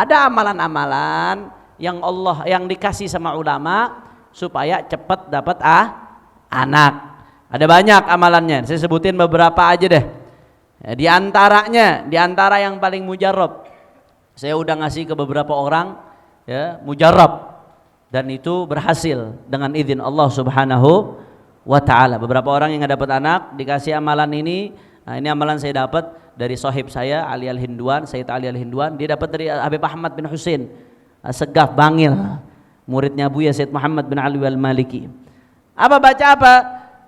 Ada amalan-amalan yang Allah yang dikasih sama ulama supaya cepat dapat anak. Ada banyak amalannya. Saya sebutin beberapa aja deh. Ya, di antara yang paling mujarab, saya udah ngasih ke beberapa orang, ya, mujarab, dan itu berhasil dengan izin Allah Subhanahu wa ta'ala. Beberapa orang yang nggak dapat anak dikasih amalan ini. Nah, ini amalan saya dapat dari sahib saya Ali Al-Hinduan, Sayyid Ali Al-Hinduan. Dia dapat dari Habib Ahmad bin Husain Segaf Bangil, muridnya Buya Sayyid Muhammad bin Ali Al-Maliki.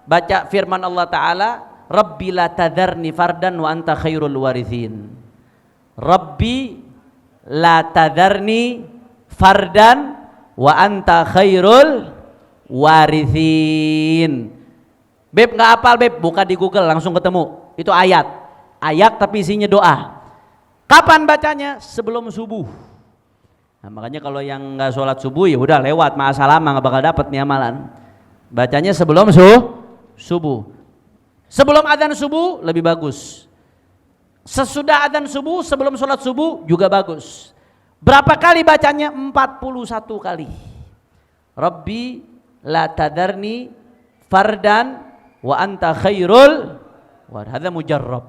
Baca firman Allah Ta'ala, Rabbi la tadharni fardan wa anta khairul warithin. Rabbi la tadharni fardan wa anta khairul warithin. Beb nggak hafal Beb, buka di Google langsung ketemu. Itu ayat tapi isinya doa. Kapan bacanya? Sebelum subuh. Nah, makanya kalau yang nggak sholat subuh ya udah lewat, ma'asalama, nggak bakal dapat nih amalan. Bacanya sebelum subuh. Sebelum adzan subuh lebih bagus. Sesudah adzan subuh, sebelum sholat subuh juga bagus. Berapa kali bacanya? 41 kali. Rabbi la tadarni fardan wa anta khairul war. Hadza mujarrab.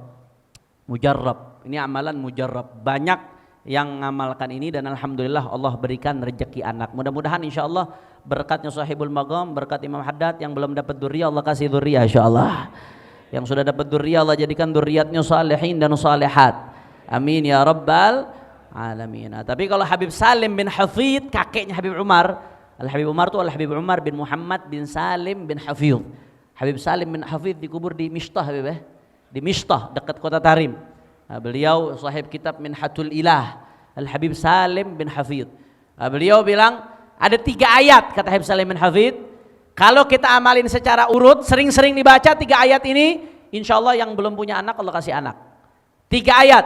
Ini amalan mujarrab. Banyak yang ngamalkan ini dan alhamdulillah Allah berikan rezeki anak. Mudah-mudahan insyaallah berkatnya Sahibul Maqam, berkat Imam Haddad yang belum dapat dzurriyyah, Allah kasih dzurriyyah insyaallah. Yang sudah dapat dzurriyyah Allah jadikan dzurriyyatnya salihin dan salihat. Amin ya rabbal alamin. Nah, tapi kalau Habib Salim bin Hafidh, kakeknya Habib Umar, Al-Habib Umar itu Al-Habib Umar bin Muhammad bin Salim bin Hafidh. Habib Salim bin Hafidh dikubur di Mishtah, Habib, di Mishtah dekat kota Tarim. Nah, beliau sahib kitab Minhatul Ilah, Al-Habib Salim bin Hafidh. Nah, beliau bilang ada 3 ayat, kata Habib Salim bin Hafidh, kalau kita amalin secara urut, sering-sering dibaca 3 ayat ini, insya Allah yang belum punya anak Allah kasih anak. 3 ayat,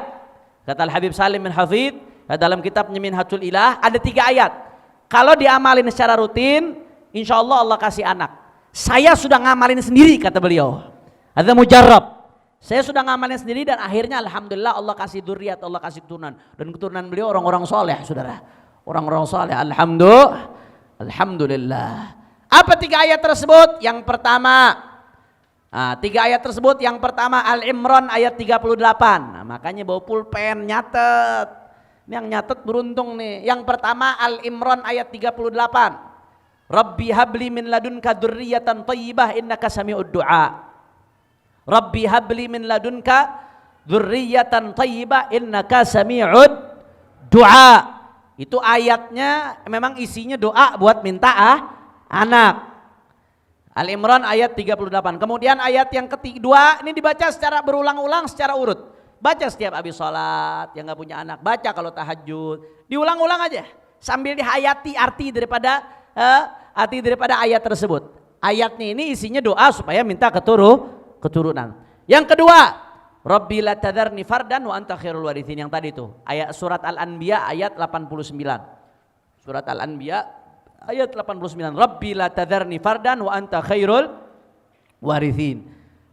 kata Al-Habib Salim bin Hafidh dalam kitab Minhatul Ilah, ada 3 ayat. Kalau diamalin secara rutin, insya Allah Allah kasih anak. Saya sudah ngamalin sendiri, kata beliau. Ada mujarrab. Saya sudah ngamalin sendiri dan akhirnya alhamdulillah Allah kasih dzurriyyat, Allah kasih keturunan. Dan keturunan beliau orang-orang soleh, saudara. Orang-orang soleh, alhamdulillah. Apa 3 ayat tersebut? Yang pertama, 3 ayat tersebut, yang pertama Al-Imran ayat 38. Nah, makanya bawa pulpen, nyatet. Ini yang nyatet beruntung nih. Yang pertama Al-Imran ayat 38. Rabbi habli min ladunka dzurriyyatan thayyibah innaka sami'ud du'a. Rabbi habli min ladunka dzurriyyatan thayyibah innaka sami'ud du'a. Itu ayatnya memang isinya doa buat minta anak. Al-Imran ayat 38. Kemudian ayat yang kedua ini dibaca secara berulang-ulang, secara urut. Baca setiap habis sholat, yang gak punya anak baca kalau tahajud, diulang-ulang aja sambil dihayati arti daripada ayat tersebut. Ayatnya ini isinya doa supaya minta keturunan. Yang kedua, Rabbi la tadharni fardan wa anta khairul warithin, yang tadi itu ayat surat Al-Anbiya ayat 89. Surat Al-Anbiya ayat 89. Rabbi la tadharni fardan wa anta khairul warithin.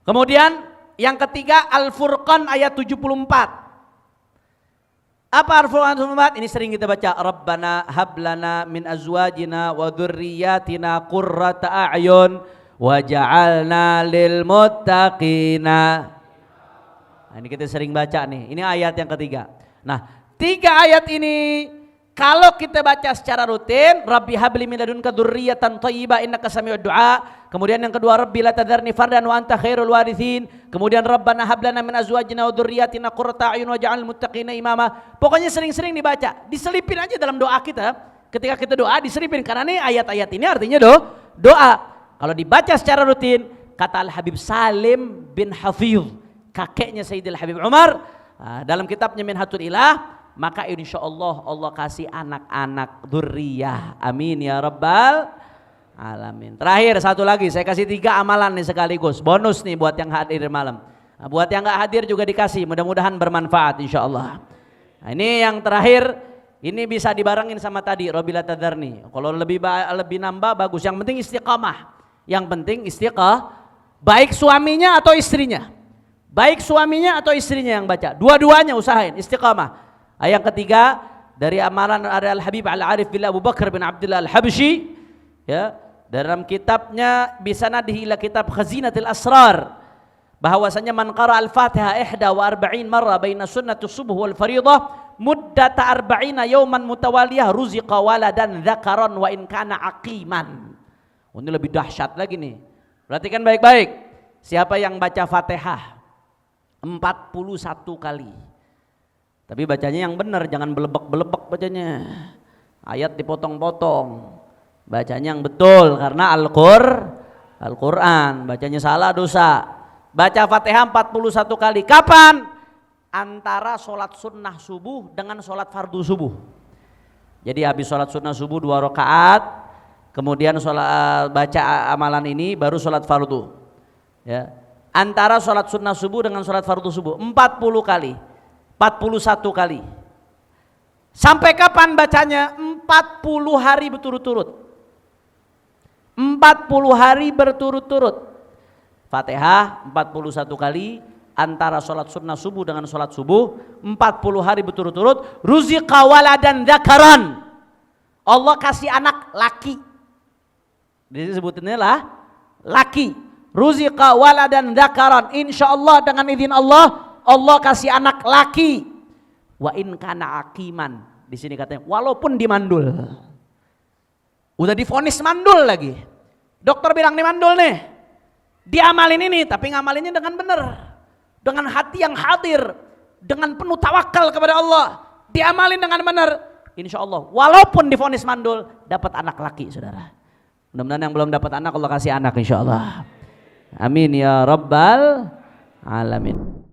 Kemudian yang ketiga Al-Furqan ayat 74. Apa Al-Furqan 74? Ini sering kita baca. Rabbana hablana min azwajina wa dzurriyyatina qurrata a'yun waj'alna lil muttaqina. Nah, ini kita sering baca nih. Ini ayat yang ketiga. Nah, 3 ayat ini kalau kita baca secara rutin, Rabbi habli min ladunka dzurriyyatan thayyibah innaka sami'ud du'a. Kemudian yang kedua, Rabbi la tadharni fardan wa anta khairul warithin. Kemudian Rabbana hab lana min azwajina wa dzurriyyatina qurrata a'yun waj'alnal muttaqina imama. Pokoknya sering-sering dibaca, diselipin aja dalam doa kita. Ketika kita doa diselipin, karena nih ayat-ayat ini artinya doa. Kalau dibaca secara rutin, kata Al-Habib Salim bin Hafidh, kakeknya Sayyidil Habib Umar, dalam kitabnya Minhatul Ilah, maka insya Allah Allah kasih anak-anak dzurriyyah. Amin ya rabbal alamin. Terakhir satu lagi, saya kasih 3 amalan nih sekaligus, bonus nih buat yang hadir malam. Nah, buat yang nggak hadir juga dikasih, mudah-mudahan bermanfaat insya Allah. Nah, ini yang terakhir, ini bisa dibarengin sama tadi Rabbi la tadharni. Kalau lebih nambah bagus, yang penting istiqamah. Yang penting baik suaminya atau istrinya. Baik suaminya atau istrinya yang baca. Dua-duanya usahain istiqamah. Yang ketiga, dari amalan Al-Habib Al-Arif bin Abu Bakar bin Abdullah Al-Habsyi, ya, dalam kitabnya bisanadihi ila kitab Khazinatul Asrar, bahwasanya man qara al-Fatihah 41 marra baina sunnati subuh wal fariḍah muddata 40 yawman mutawaliyah ruziqa waladan dzakaran wa in kana aqiman. Oh, ini lebih dahsyat lagi nih. Perhatikan baik-baik. Siapa yang baca Fatihah 41 kali. Tapi bacanya yang benar, jangan belebek-belebek bacanya. Ayat dipotong-potong. Bacanya yang betul karena Al-Qur'an. Bacanya salah dosa. Baca Fatihah 41 kali. Kapan? Antara sholat sunnah subuh dengan sholat fardu subuh. Jadi habis sholat sunnah subuh 2 rakaat, kemudian baca amalan ini baru sholat fardu. Ya. Antara sholat sunnah subuh dengan sholat fardu subuh 40 kali, 41 kali. Sampai kapan bacanya? 40 hari berturut-turut. 40 hari berturut-turut. Fatihah 41 kali antara sholat sunnah subuh dengan sholat subuh, 40 hari berturut-turut. Ruziqa waladan dzakaran, Allah kasih anak laki. Disebutinnya lah laki. Ruziqa waladan dzakaran, insyaallah dengan izin Allah, Allah kasih anak laki. Wa in kana aqiman, di sini katanya walaupun dimandul. Udah divonis mandul lagi. Dokter bilang dimandul nih. Diamalin ini, tapi ngamalinnya dengan benar, dengan hati yang hadir, dengan penuh tawakal kepada Allah. Diamalin dengan benar, insya Allah walaupun divonis mandul dapat anak laki, saudara. Mudah-mudahan yang belum dapat anak Allah kasih anak insya Allah. Amin ya rabbal alamin.